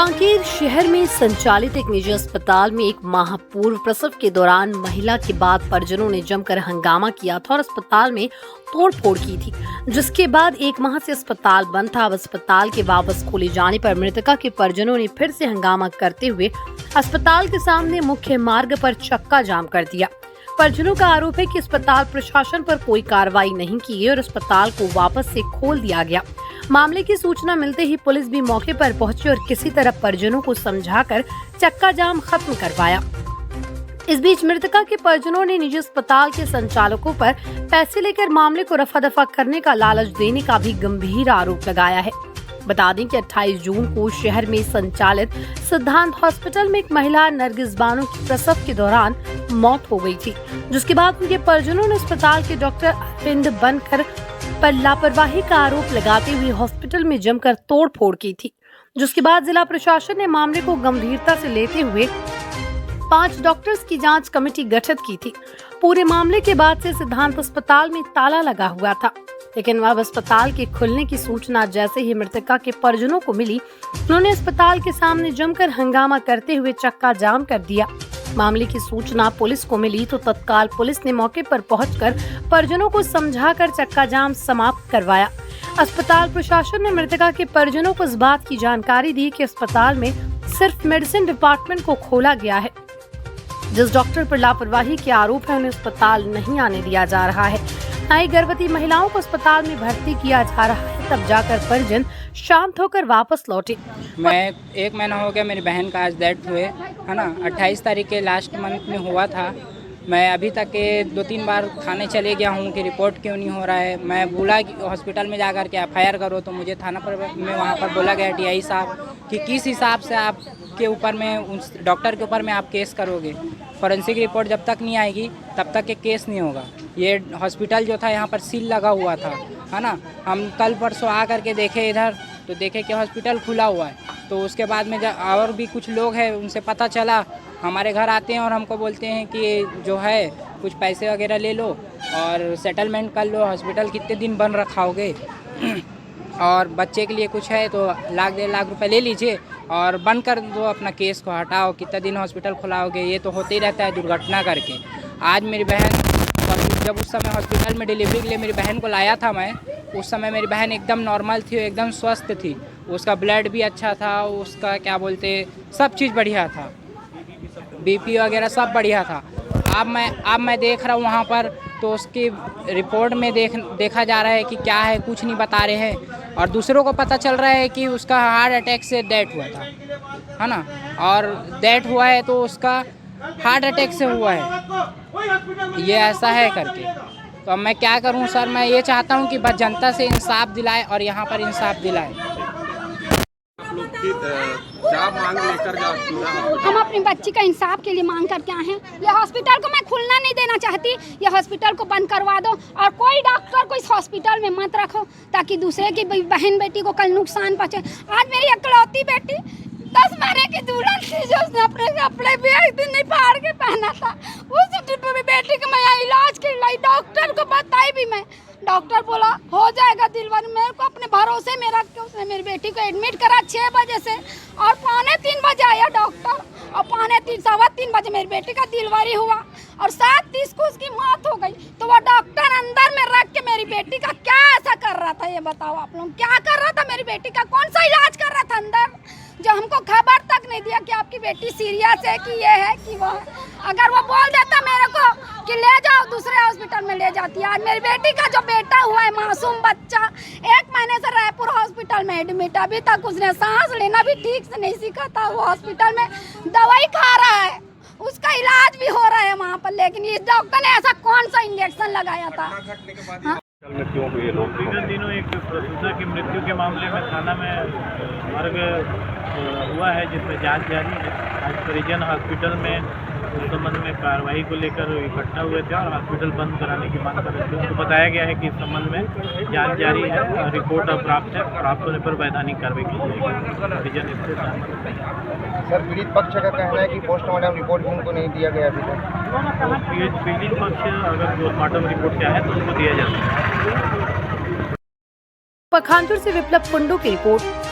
कांकेर शहर में संचालित एक निजी अस्पताल में एक माह पूर्व प्रसव के दौरान महिला के बाद परिजनों ने जमकर हंगामा किया था और अस्पताल में तोड़फोड़ की थी, जिसके बाद एक माह से अस्पताल बंद था। अब अस्पताल के वापस खोले जाने पर मृतका के परिजनों ने फिर से हंगामा करते हुए अस्पताल के सामने मुख्य मार्ग पर चक्का जाम कर दिया। परिजनों का आरोप है कि अस्पताल प्रशासन पर कोई कार्रवाई नहीं की गई और अस्पताल को वापस से खोल दिया गया। मामले की सूचना मिलते ही पुलिस भी मौके पर पहुंची और किसी तरह परिजनों को समझाकर चक्का जाम खत्म करवाया। इस बीच मृतका के परिजनों ने निजी अस्पताल के संचालकों पर पैसे लेकर मामले को रफा दफा करने का लालच देने का भी गंभीर आरोप लगाया है। बता दें कि 28 जून को शहर में संचालित सिद्धांत हॉस्पिटल में एक महिला नरगिस बानो की प्रसव के दौरान मौत हो गई थी, जिसके बाद उनके परिजनों ने अस्पताल के डॉक्टर अरविंद बनकर पर लापरवाही का आरोप लगाते हुए हॉस्पिटल में जमकर तोड़फोड़ की थी, जिसके बाद जिला प्रशासन ने मामले को गंभीरता से लेते हुए 5 डॉक्टर्स की जांच कमेटी गठित की थी। पूरे मामले के बाद से सिद्धांत अस्पताल में ताला लगा हुआ था, लेकिन अब अस्पताल के खुलने की सूचना जैसे ही मृतका के परिजनों को मिली, उन्होंने अस्पताल के सामने जमकर हंगामा करते हुए चक्का जाम कर दिया। मामले की सूचना पुलिस को मिली तो तत्काल पुलिस ने मौके पर पहुंचकर परिजनों को समझाकर चक्का जाम समाप्त करवाया। अस्पताल प्रशासन ने मृतका के परिजनों को इस बात की जानकारी दी कि अस्पताल में सिर्फ मेडिसिन डिपार्टमेंट को खोला गया है। जिस डॉक्टर पर लापरवाही के आरोप है उन्हें अस्पताल नहीं आने दिया जा रहा है। नई गर्भवती महिलाओं को अस्पताल में भर्ती किया जा रहा है, तब जाकर परिजन शांत होकर वापस लौटे। मैं 1 महीना हो गया, मेरी बहन का आज डेथ हुए है ना, 28 तारीख के लास्ट मंथ में हुआ था। मैं अभी तक के 2-3 बार थाने चले गया हूँ कि रिपोर्ट क्यों नहीं हो रहा है। मैं बोला कि हॉस्पिटल में जाकर के FIR करो, तो मुझे थाना पर में वहाँ पर बोला गया TI साहब कि किस हिसाब से आपके ऊपर में उस डॉक्टर के ऊपर में आप केस करोगे। फॉरेंसिक रिपोर्ट जब तक नहीं आएगी तब तक के केस नहीं होगा। ये हॉस्पिटल जो था यहाँ पर सील लगा हुआ था, है ना। हम कल परसों आ करके देखे इधर, तो देखे कि हॉस्पिटल खुला हुआ है। तो उसके बाद में और भी कुछ लोग हैं, उनसे पता चला, हमारे घर आते हैं और हमको बोलते हैं कि जो है कुछ पैसे वगैरह ले लो और सेटलमेंट कर लो, हॉस्पिटल कितने दिन बंद रखाओगे और बच्चे के लिए कुछ है तो 1-1.5 लाख रुपए ले लीजिए और बंद कर दो, अपना केस को हटाओ, कितना दिन हॉस्पिटल खुलाओगे। ये तो होते ही रहता है दुर्घटना करके। आज मेरी बहन, जब उस समय हॉस्पिटल में डिलीवरी के लिए मेरी बहन को लाया था मैं, उस समय मेरी बहन एकदम नॉर्मल थी, एकदम स्वस्थ थी, उसका ब्लड भी अच्छा था, उसका क्या बोलते सब चीज़ बढ़िया था, BP वगैरह सब बढ़िया था। अब मैं देख रहा हूँ वहाँ पर, तो उसकी रिपोर्ट में देखा जा रहा है कि क्या है, कुछ नहीं बता रहे हैं और दूसरों को पता चल रहा है कि उसका हार्ट अटैक से डेथ हुआ था, है ना। और डेथ हुआ है तो उसका हार्ट अटैक से हुआ है, ये ऐसा है करके। तो अब मैं क्या करूं सर, मैं ये चाहता हूं कि बस जनता से इंसाफ दिलाए और यहाँ पर इंसाफ दिलाए। क्या मांग लेकर हम अपनी बच्ची का इंसाफ के लिए मांग करके आए हैं। ये हॉस्पिटल को मैं खुलना नहीं देना चाहती, ये हॉस्पिटल को बंद करवा दो और कोई डॉक्टर को इस हॉस्पिटल में मत रखो, ताकि दूसरे की बहन बेटी को कल नुकसान पहुंचे। आज मेरी इकलौती बेटी 10 महीने की दुल्हन थी, जो उसने अपने कपड़े भी एक दिन नहीं फाड़ के पहना था, उस बेटी का मैं इलाज के लिए डॉक्टर को बताई भी मैं, डॉक्टर बोला हो जाएगा डिलीवरी। मेरे को अपने भरोसे में रख के उसने मेरी बेटी को एडमिट करा 6 बजे से और 2:45 बजे आया डॉक्टर और 2:45 3:15 बजे मेरी बेटी का डिलीवरी हुआ और 7:30 को उसकी मौत हो गई। तो वो डॉक्टर अंदर में रख के मेरी बेटी का क्या ऐसा कर रहा था, ये बताओ आप लोग, क्या कर रहा था मेरी बेटी का, कौन सा इलाज कर रहा था अंदर, जो हमको खबर तक नहीं दिया कि आपकी बेटी सीरियस है कि ये है कि वो है। अगर वो बोल देता मेरे को कि ले जाओ दूसरे हॉस्पिटल में, ले जाती। आज मेरी बेटी का जो बेटा हुआ है, मासूम बच्चा, 1 महीने से रायपुर हॉस्पिटल में एडमिट, अभी तक उसने सांस लेना भी ठीक से नहीं सीखा था। वो हॉस्पिटल में दवाई खा रहा है, उसका इलाज भी हो रहा है वहाँ पर, लेकिन इस डॉक्टर ने ऐसा कौन सा इंजेक्शन लगाया था। विगत दिनों एक प्रसूता की मृत्यु के मामले में थाना में मर्ग हुआ है, जिसमें जांच जारी है। आज परिजन हॉस्पिटल में उस संबंध में कार्रवाई को लेकर इकट्ठा हुए थे और हॉस्पिटल बंद कराने की मांग कर रहे थे। उनको बताया गया है कि इस संबंध में जांच जारी है और रिपोर्ट अब प्राप्त होने पर वैधानिक कार्रवाई की जाएगी। परिजन इससे सहमत। सर, पीड़ित पक्ष का कहना है कि पोस्टमार्टम रिपोर्ट भी उनको नहीं दिया गया अभी तक। पीड़ित पक्ष अगर पोस्टमार्टम रिपोर्ट क्या है तो उनको दिया जाता है। पखानपुर से विप्लव कुंडू की रिपोर्ट।